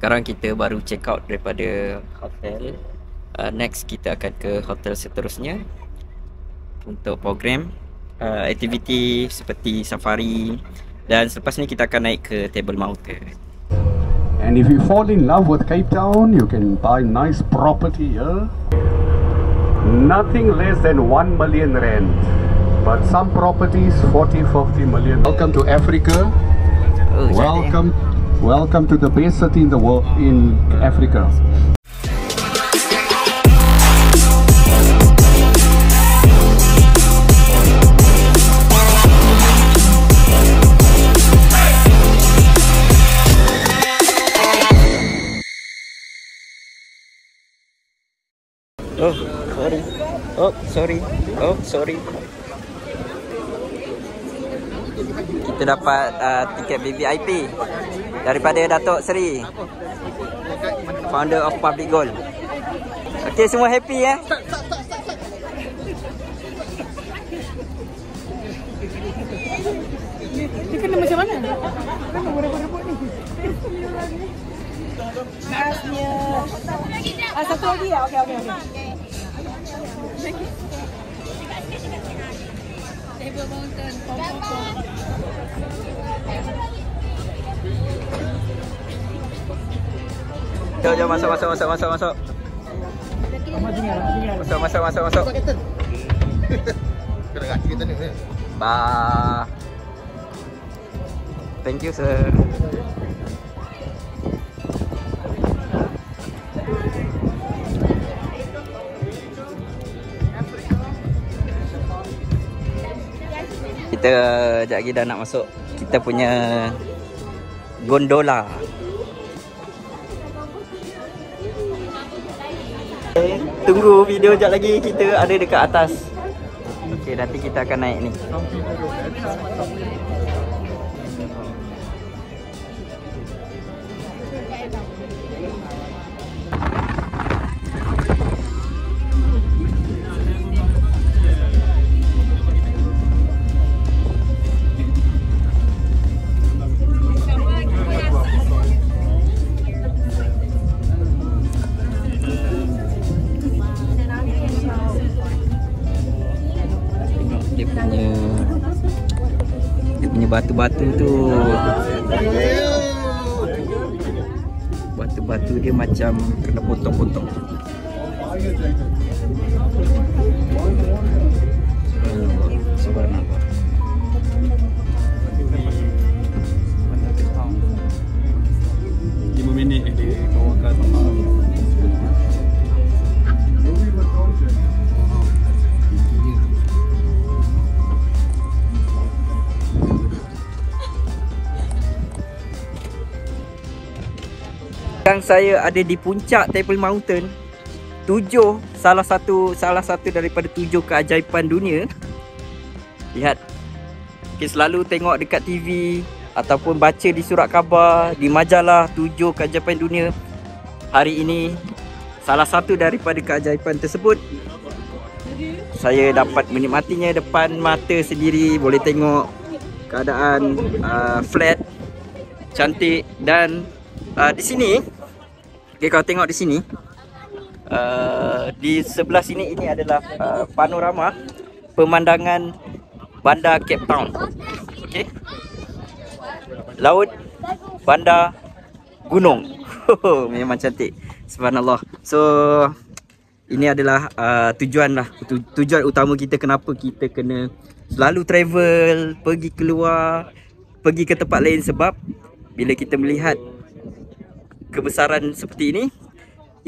Sekarang kita baru check out daripada hotel. Next kita akan ke hotel seterusnya untuk program aktiviti seperti safari, dan selepas ni kita akan naik ke Table Mountain. And if you fall in love with Cape Town, you can buy nice property here. Nothing less than 1 million rand, but some properties 40-50 million. Welcome to Africa. Welcome to the best city in the world, in Africa. Oh, sorry. Kita dapat tiket VIP daripada Datuk Seri, founder of Public Gold. Okey, semua happy ya? Dia kena macam mana? Kenapa berebut-rebut ni? Nasnya. Satu lagi ya? Okey. Table Mountain, Jom, masuk. Masuk. Bah. Thank you, sir. Kita sekejap lagi dah nak masuk kita punya gondola. Tunggu video sekejap lagi, kita ada dekat atas. Okey, nanti kita akan naik ni. Dia punya batu-batu tu, batu-batu dia macam kena potong-potong. Subhanallah. Sekarang saya ada di puncak Table Mountain. Salah satu daripada 7 keajaiban dunia. Lihat. Okay, selalu tengok dekat TV ataupun baca di surat khabar, di majalah 7 keajaiban dunia. Hari ini salah satu daripada keajaiban tersebut saya dapat menikmatinya depan mata sendiri. Boleh tengok keadaan flat, cantik, dan di sini, okay, kalau tengok di sini, di sebelah sini ini adalah panorama pemandangan bandar Cape Town. Okay, laut, bandar, gunung. Memang cantik. Subhanallah. So ini adalah tujuan utama kita, kenapa kita kena selalu travel, pergi keluar, pergi ke tempat lain, sebab bila kita melihat kebesaran seperti ini,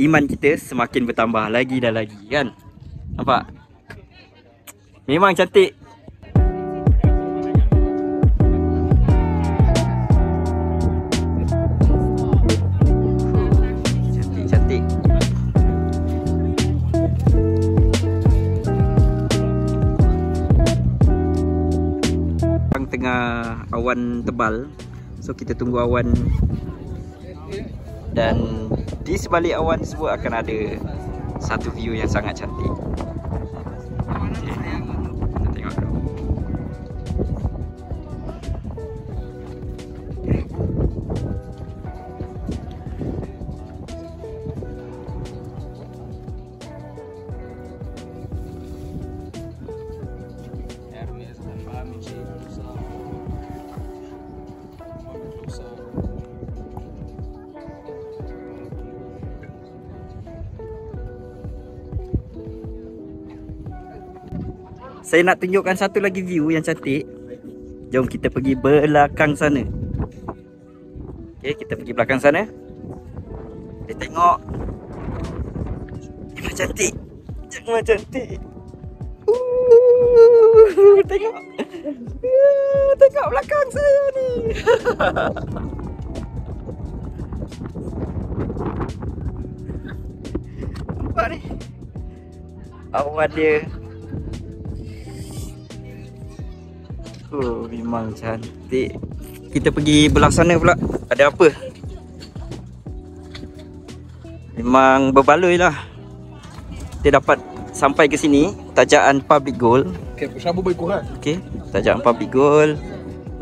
iman kita semakin bertambah lagi dan lagi, kan? Nampak? Memang cantik. Cantik. Tengah awan tebal, so kita tunggu awan. Dan di sebalik awan tersebut akan ada satu view yang sangat cantik. Okay, kita tengok dulu. Saya nak tunjukkan satu lagi view yang cantik. Jom kita pergi belakang sana. Okay, kita pergi belakang sana. Kita tengok. Memang cantik. Memang cantik. Tengok. Tengok belakang saya ni. Nampak ni? Awan dia. Memang cantik. Kita pergi belah sana pula. Ada apa? Memang berbaloi lah. Kita dapat sampai ke sini. Tajaan Public Gold. Okay, tajaan Public Gold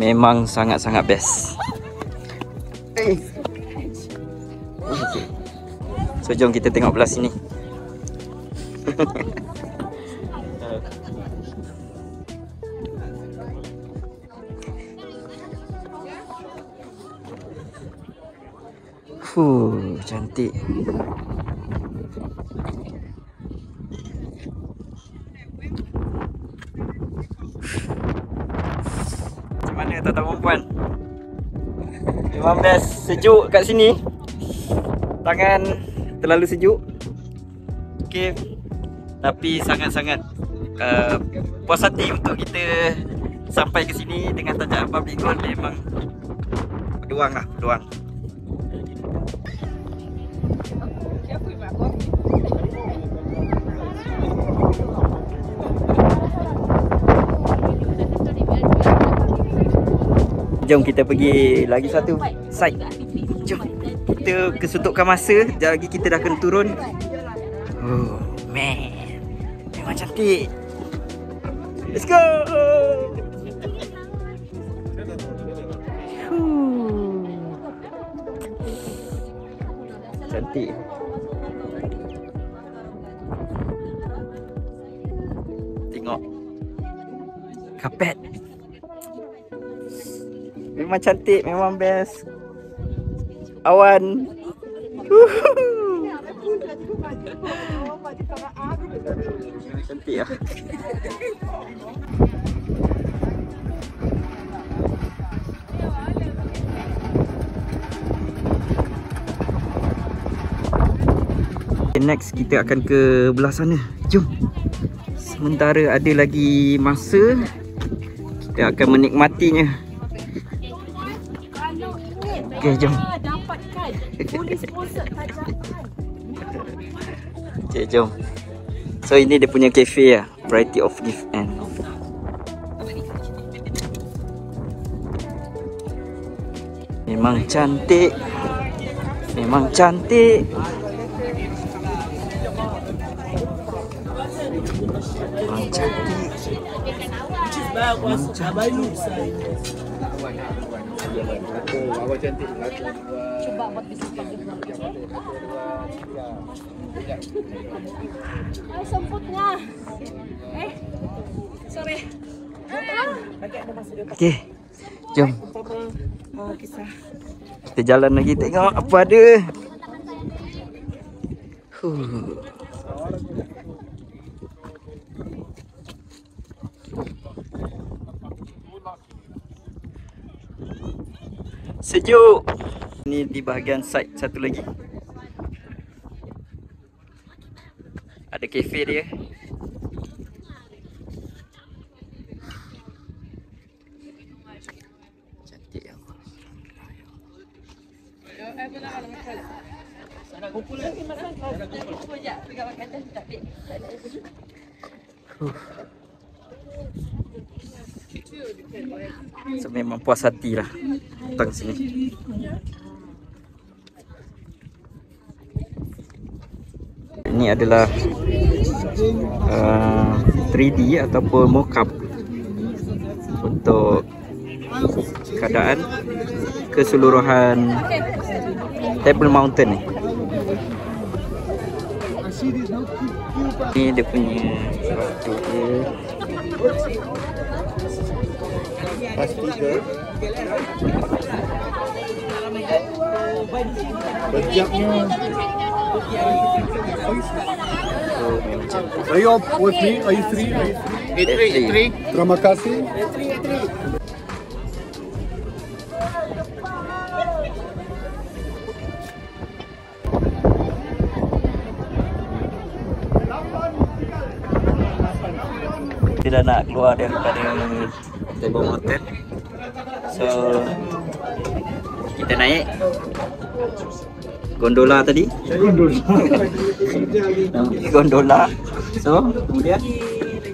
memang sangat-sangat best. Okay. So jom kita tengok belah sini. Cantik. Macam mana tuan-tuan puan? Memang best, sejuk kat sini. Tangan terlalu sejuk. Okay. Tapi sangat-sangat puas hati untuk kita sampai ke sini dengan tajaan Public Gold. Memang peluang lah, peluang. Jom kita pergi lagi satu side. Jom kita kesuntukkan masa. Sekejap lagi kita dah kena turun. Oh man, memang cantik. Let's go. Cantik. Tengok kapet. Memang cantik, memang best. Awan. Cantik lah. Next kita akan ke belah sana. Jom. Sementara ada lagi masa, kita akan menikmatinya. Okay, jom. Okay, jom. So ini dia punya cafe lah, Variety of Gift and memang cantik. Memang cantik. Memang cantik. Memang cantik. Cuba buat bisik. Semputnya. Sorry. Okay, jom. Kita jalan lagi tengok apa ada. Sejuk. Ini di bahagian side satu lagi. Ada kafe dia. Cantik ya. So, memang puas hati lah datang sini. Ini adalah 3D ataupun mockup untuk keadaan keseluruhan Table Mountain ni. Ini dia punya sepatu dia. Pasti ke? Bejapnya. Are you up with me? Are you three? A3. Terima kasih. Kita dah nak keluar daripada Table Mountain. So kita naik gondola tadi. Gondola. So kemudian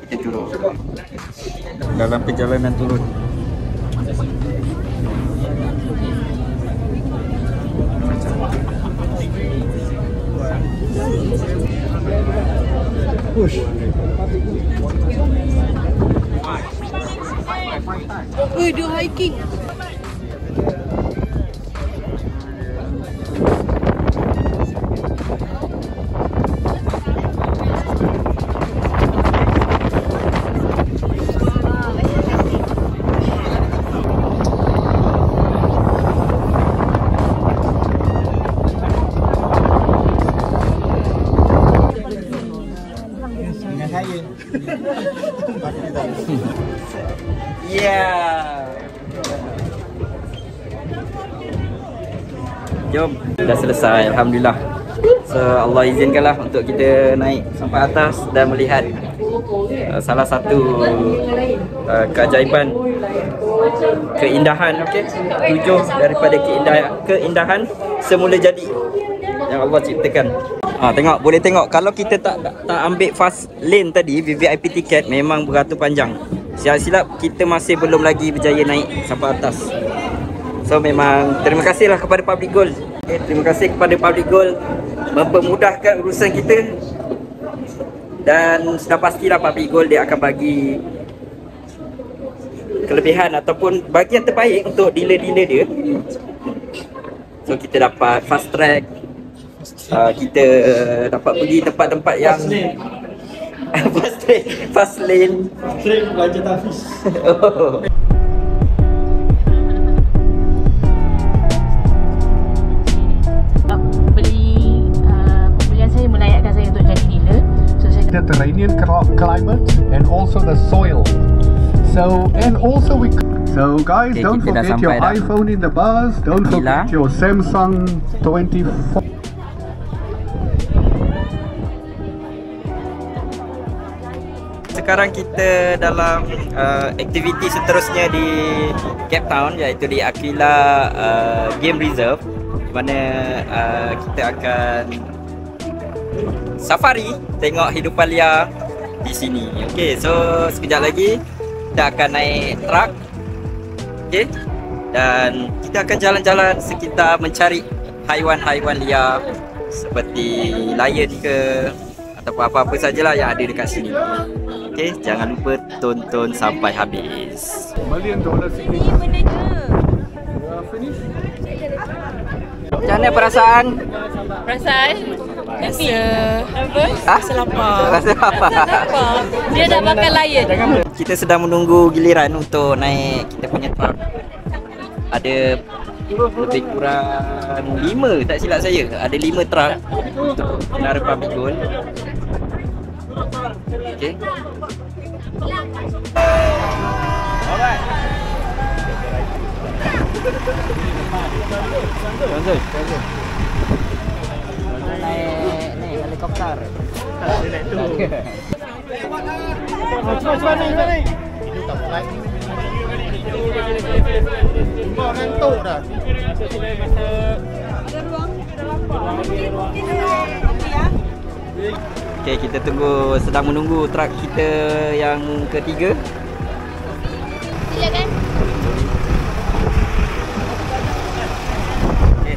kita turun. Dalam perjalanan turun, Ui, dia hiking. jom, dah selesai, alhamdulillah. So Allah izinkanlah untuk kita naik sampai atas dan melihat salah satu keajaiban, keindahan, okey, 7 daripada keindahan semula jadi yang Allah ciptakan. Tengok, boleh tengok kalau kita tak ambil fast lane tadi, VVIP tiket memang beratur panjang. Silap-silap kita masih belum lagi berjaya naik sampai atas. So memang terima kasihlah kepada Public Gold. Terima kasih kepada Public Gold mempermudahkan urusan kita. Dan sudah pastilah Public Gold dia akan bagi kelebihan ataupun bagian terbaik untuk dealer-dealer dia. So kita dapat fast track, kita dapat pergi tempat-tempat yang fast lane belanja Tafiz. Pembelian saya melayakkan saya untuk jadi dealer. The Iranian climate and also the soil. So guys, Okay, don't kita dah forget your sampai dah. iPhone in the bus. Don't forget your Samsung 24. Sekarang kita dalam aktiviti seterusnya di Cape Town, iaitu di Aquila Game Reserve, di mana kita akan safari, tengok hidupan liar di sini. Okey, so sekejap lagi kita akan naik truk. Okey, dan kita akan jalan-jalan sekitar mencari haiwan-haiwan liar seperti lion ke ataupun apa-apa sajalah yang ada dekat sini. Okey, jangan lupa tonton sampai habis. $1 million signature. Ini benda je. Macam mana perasaan? Perasaan? Happy. Nervous? Rasa lapar. Rasa apa? Lapar. Dia dah makan layan. Kita sedang menunggu giliran untuk naik kita punya truk. Ada lebih kurang 5, tak silap saya. Ada 5 truk untuk kenara Public Gold. Okey. Alright. Naik helikopter. Naik tu. Cuba ni. Kau ngantuk dah. Okey, kita sedang menunggu truk kita yang ketiga. Silakan. Okey.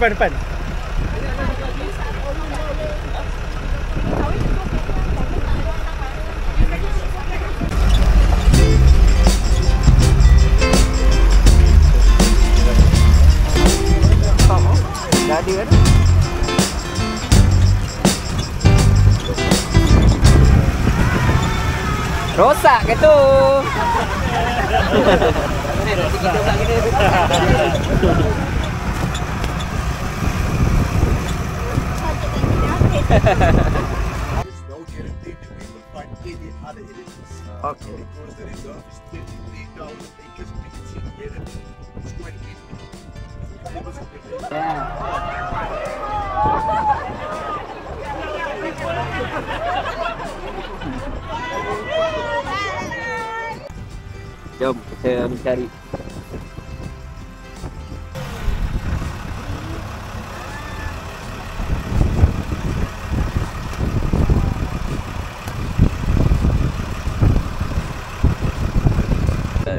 Depan. Dah ada kan? Rosak ke tu? no guarantee that we will find any other evidence. Okay. Because the reserve is 23,000 acres square feet. Jom kita mencari.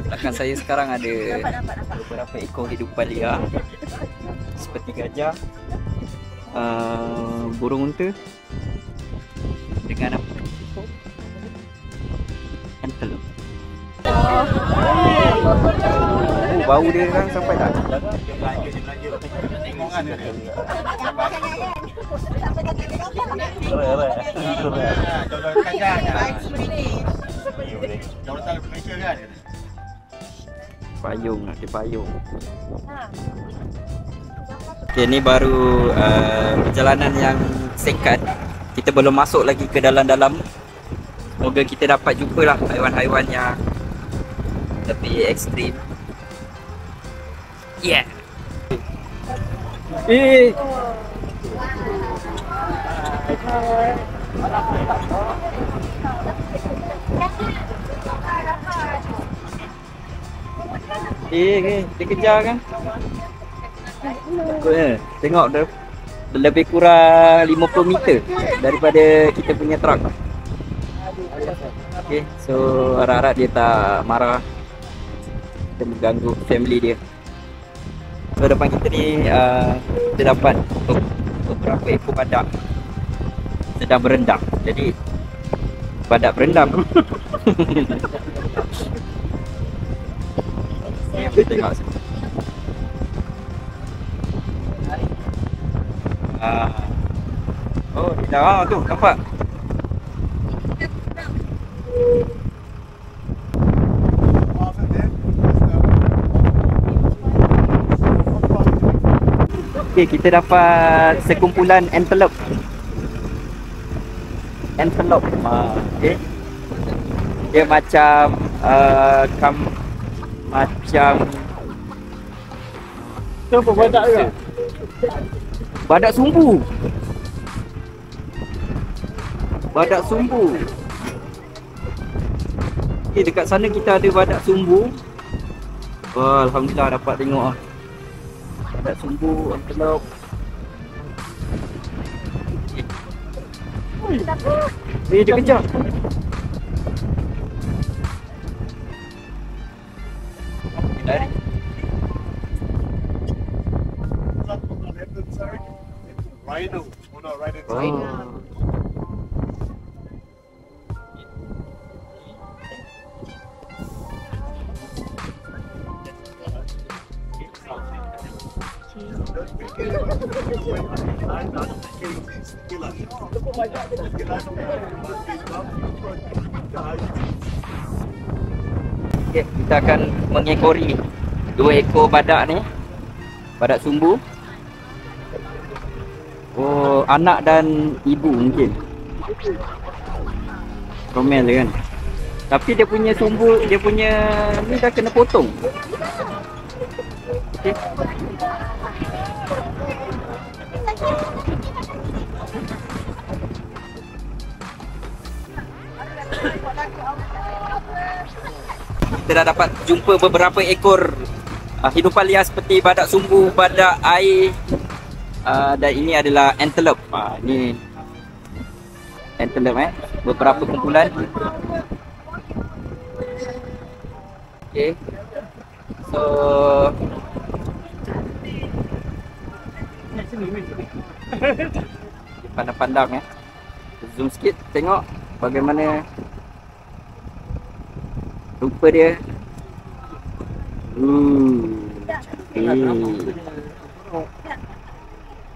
Belakang saya sekarang ada beberapa ekor hidupan liar seperti gajah, burung unta dengan apa? Antelope. Oh, bau dia kan sampai tak? Payung, ada payung. Okay, ni baru perjalanan yang singkat. Kita belum masuk lagi ke dalam-dalam. Semoga kita dapat jumpalah haiwan-haiwan yang lebih ekstrim. Yeah. Dia kejar kan? Tengok dia lebih kurang 50 meter daripada kita punya truk. Okay, so harap-harap dia tak marah kita mengganggu family dia. So depan kita ni kita dapat beberapa ekor badak sedang berendam. Jadi badak berendam. Ni boleh tengok sini. Oh, dah tu nampak. Okay, kita dapat sekumpulan antelope. Okay. Dia macam macam apa badak ke? Badak sumbu. Badak sumbu. Okay, dekat sana kita ada badak sumbu. Wah, alhamdulillah dapat tengok ah. Badak sumbu, antelope. Dia kejar. Lari. Rhino. Oh no, right Oh. Okay, kita akan mengekori 2 ekor badak ni. Badak sumbu. Oh, anak dan ibu mungkin. Romel kan. Tapi dia punya sumbu, dia punya ni dah kena potong. Okay. Kita dah dapat jumpa beberapa ekor hidupan liar seperti badak sumbu, badak air, dan ini adalah antelope. Ini antelope beberapa kumpulan. Okay. So pandang-pandang zoom sikit tengok bagaimana rupa dia.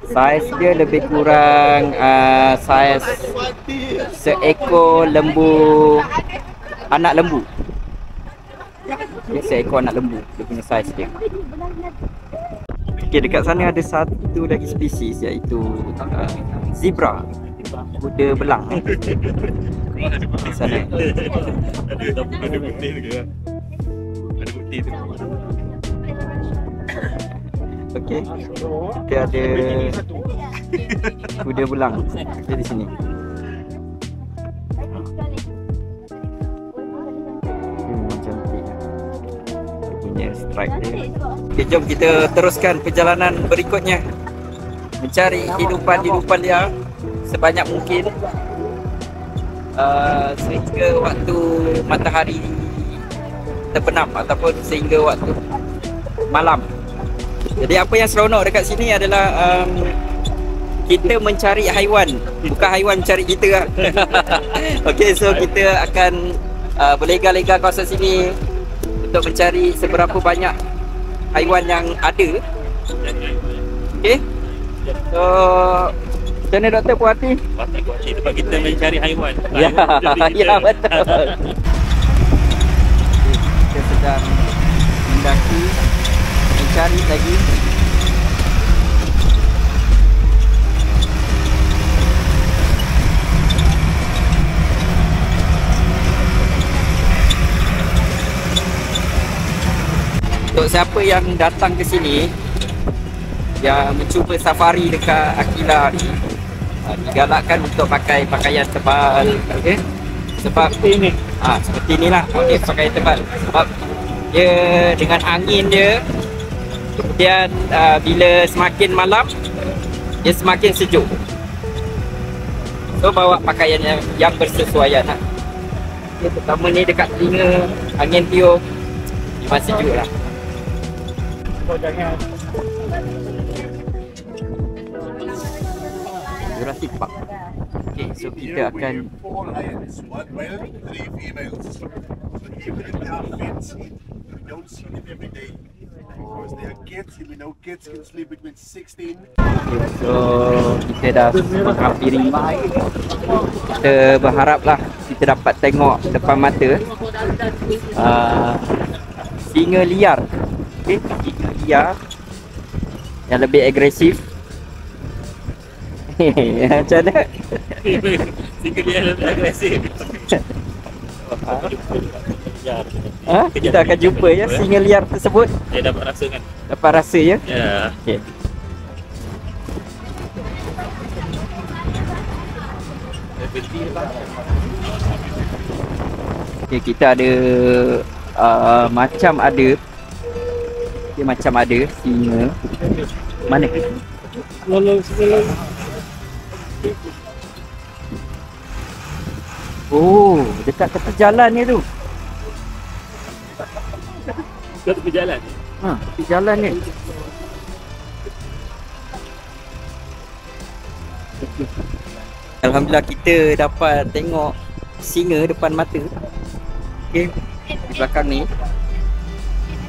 Saiz dia lebih kurang saiz seekor lembu, anak lembu. Okay, seekor anak lembu dia punya saiz dia. Okay, dekat sana ada satu lagi spesies iaitu zebra. Kuda belang. Sana. Ada putih tu ke? Ada putih tu. Okey. Kita ada kuda belang di sini. Cantik. Dia punya stripe dia. Okey, jom kita teruskan perjalanan berikutnya. Mencari hidupan dia sebanyak mungkin sehingga waktu matahari terbenam ataupun sehingga waktu malam. Jadi apa yang seronok dekat sini adalah kita mencari haiwan, bukan haiwan mencari kita lah. Okey, so kita akan berlega-lega kawasan sini untuk mencari seberapa banyak haiwan yang ada. Okey. So macam mana Dr. Puan hati? Patut kunci tempat kita mencari haiwan. Ya, ya betul. Kita sedang mendaki, mencari lagi. Untuk siapa yang datang ke sini, yang mencuba safari dekat Akila ni, digalakkan untuk pakai pakaian tebal, okey? Sebab Ini seperti inilah, okey, pakaian tebal. Sebab dia dengan angin dia, kemudian bila semakin malam dia semakin sejuk. So bawa pakaian yang bersesuaian lah. Okay, pertama ni dekat telinga, angin tiup, memang sejuk lah. Jurassic Park. Okay, so kita akan 4 lions, 1 male, 3 females. So even if they are fancy, we don't see them every day. Because they are kids, and we know kids can sleep between 16. okay, so kita dah menghampiri. Kita berharaplah kita dapat tengok depan mata singa liar. Okay, singa liar yang lebih agresif. Macam mana? singa dia lebih agresif. Kita akan jumpa ya singa liar tersebut. Dia dapat rasa kan? Dapat rasa ya? Ya. Okay. Okay, kita ada macam ada. Okay, macam ada singa. Mana? Oh, dekat tepi jalan ni tu. Kau tepi jalan. Tepi jalan ni. Alhamdulillah kita dapat tengok singa depan mata. Okey, di belakang ni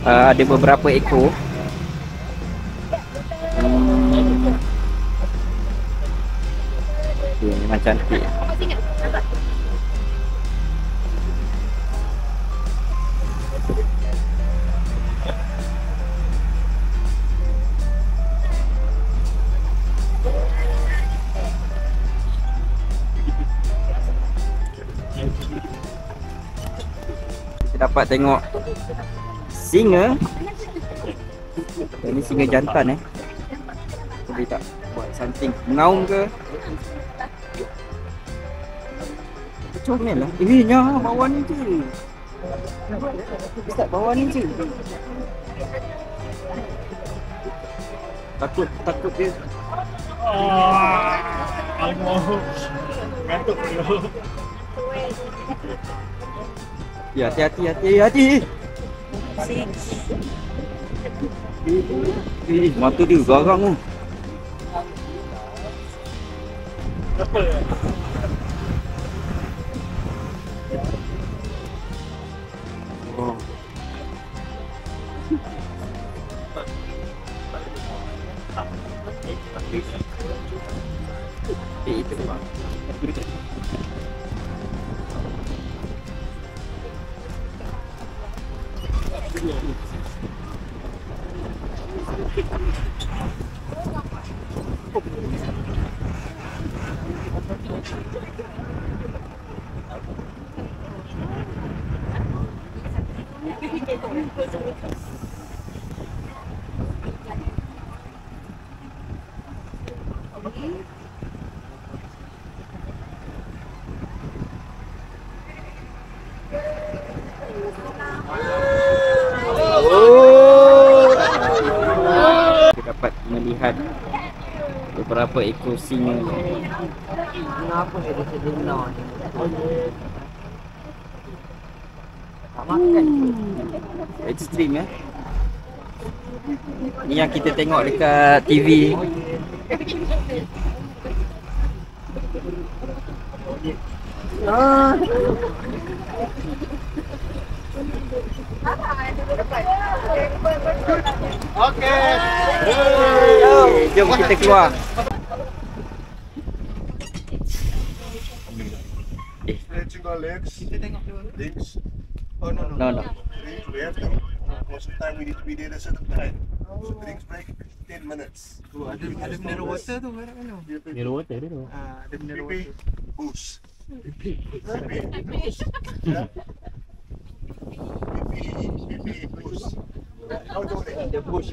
ada beberapa ekor. Okay, memang cantik. Kita dapat tengok singa. Ini singa jantan boleh tak buat something ngaung ke? Comel lah. Nya bawah ni je. Ustaz bawah ni je. Takut dia. Ngantuk dulu. Ya, hati-hati. Mata dia garang tu. Apa? Oh. Itu bang. Kita dapat melihat beberapa ekor singa. Kenapa dia sedina ni? Ekstrim ya. Ni yang kita tengok dekat TV. Jom kita keluar. Stretching our legs. Legs. No, no. Drinks, we have to. Most of the time we need to be there at a certain time. So drinks break 10 minutes. Ada mineral water tu barang mana? Mineral water dia tu. Ada mineral PP, water. boost. PP, boost. Yeah. PP, boost. How do they? The bush.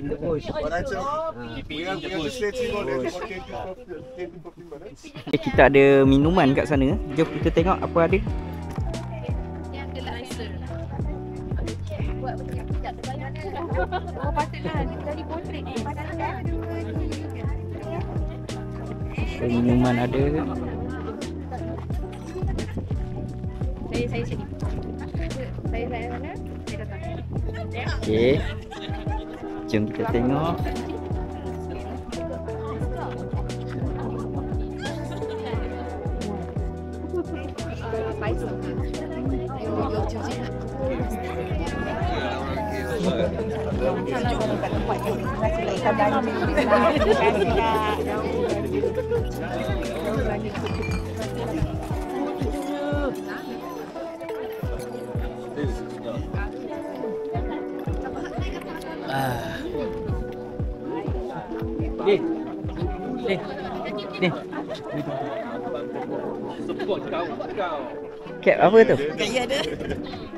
What I tell you, we have to stretching our legs for 10 to 15 minutes. Kita ada minuman kat sana. Jom kita tengok apa ada. Oh, patutlah dari potret ni. Minuman ada. Saya sini. Saya mana? Saya datang. Okey. Jom kita tengok. Ni. Kep apa tu? Kaya ada.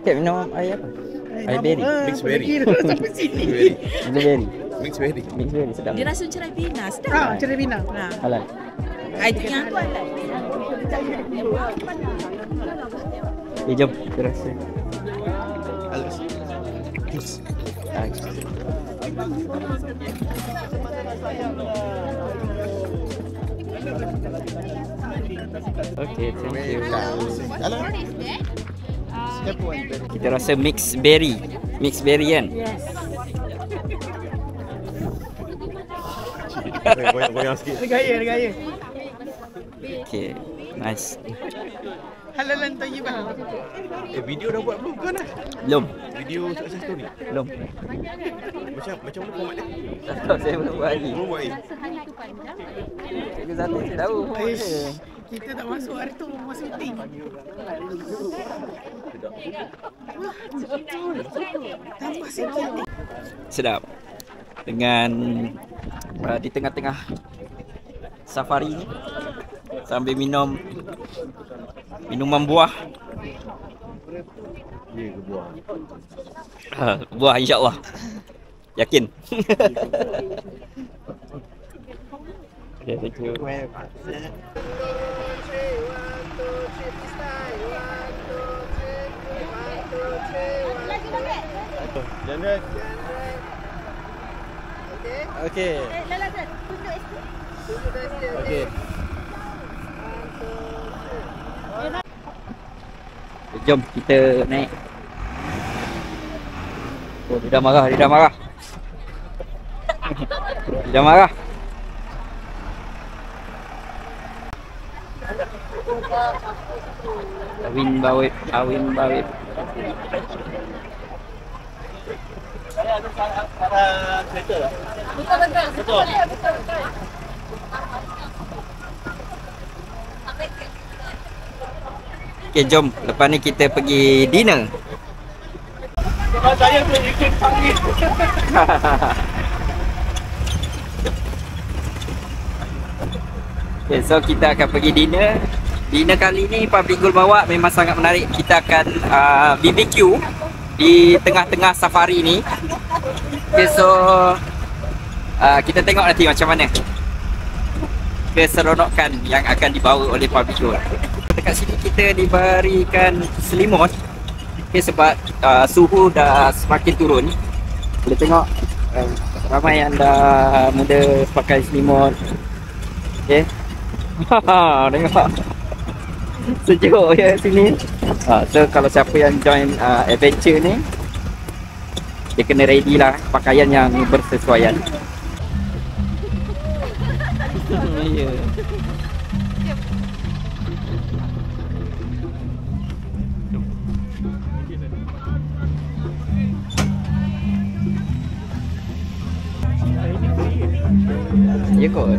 Kep minum air apa? Air berry. Mixed berry. Sampai sini. Berry. Mixed berry. Mix berry sedap. Dia rasa cerai bina sedap. Cerai bina. Halal. I think yang tu halal. Jom kita rasa. Okay, thank you. Kita rasa mixed berry. Mixed berry kan? Yes. Goyang sikit. Gaya. Okay, nice. Halalan tanya bang. Video dah buat belum kan dah? Belum. Video success story. Belum. Macam mana format dia? Tak tahu, saya belum buat lagi. Belum buat lagi. Cikgu Zati saya tahu. Kita tak masuk hari tu, masuk syuting. Tambah sikit. Sedap. Dengan di tengah-tengah safari ni sambil minum minuman buah. Ya ke buah? Buah insya-Allah. Yakin. Okay, thank you. Jangan. Okey. Lala, tunjuk SP. Okey. Jom kita naik. Oh, dia dah marah, dia dah marah. Dia dah marah. Awin bawip. Okay, jom. Lepas ni kita pergi dinner. Saya pun ikut panggil. Okay, so kita akan pergi dinner. Dinner kali ni Public Gold bawa memang sangat menarik. Kita akan BBQ di tengah-tengah safari ni. Okay, so kita tengok nanti macam mana keseronokan yang akan dibawa oleh Pavigo. Dekat sini kita diberikan selimut, okay, sebab suhu dah semakin turun. Boleh tengok ramai yang dah mula pakai selimut. Okay. Tengok sejuk ya sini. So kalau siapa yang join adventure ni, dia kena ready lah pakaian yang bersesuaian. Ya. Ya kot.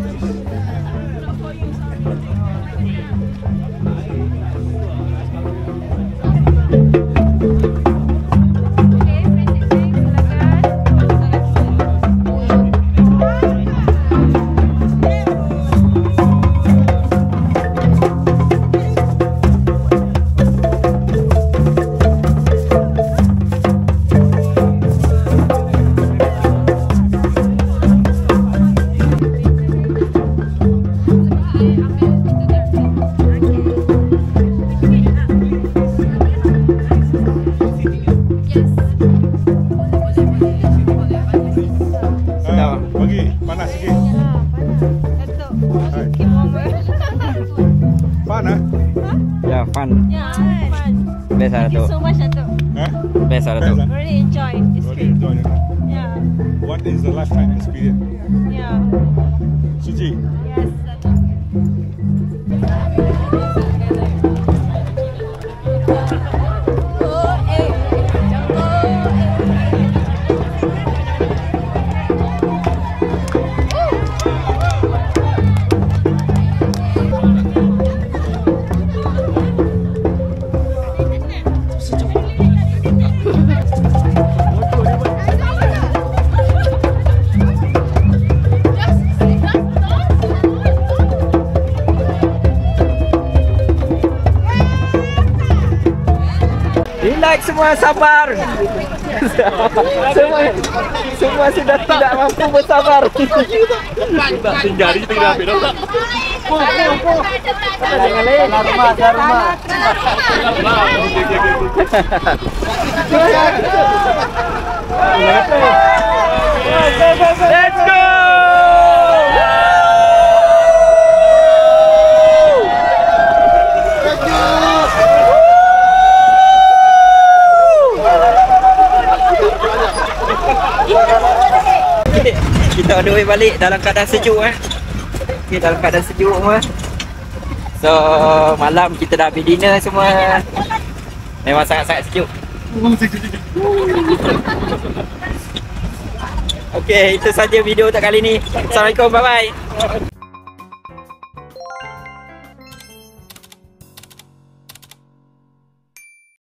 Bagi panas sikit. Fun ah? Ya, fun. Yeah, fun. Best lah Thank you Datuk. so much, Datuk. Eh? Best lah Datuk. Really enjoy this Really trip. enjoy it. Yeah, What is the lifetime experience? yeah. Suji, Yes, Datuk. Relax semua, sabar. semua sudah tidak mampu bersabar. Jari tinggal ambil dah. Jangan lain. Rumah. Let's go. Kita on the way balik dalam keadaan sejuk okay, dalam keadaan sejuk semua. So malam kita dah habis dinner semua. Memang sangat-sangat sejuk. Okay, itu saja video untuk kali ni. Assalamualaikum, bye bye.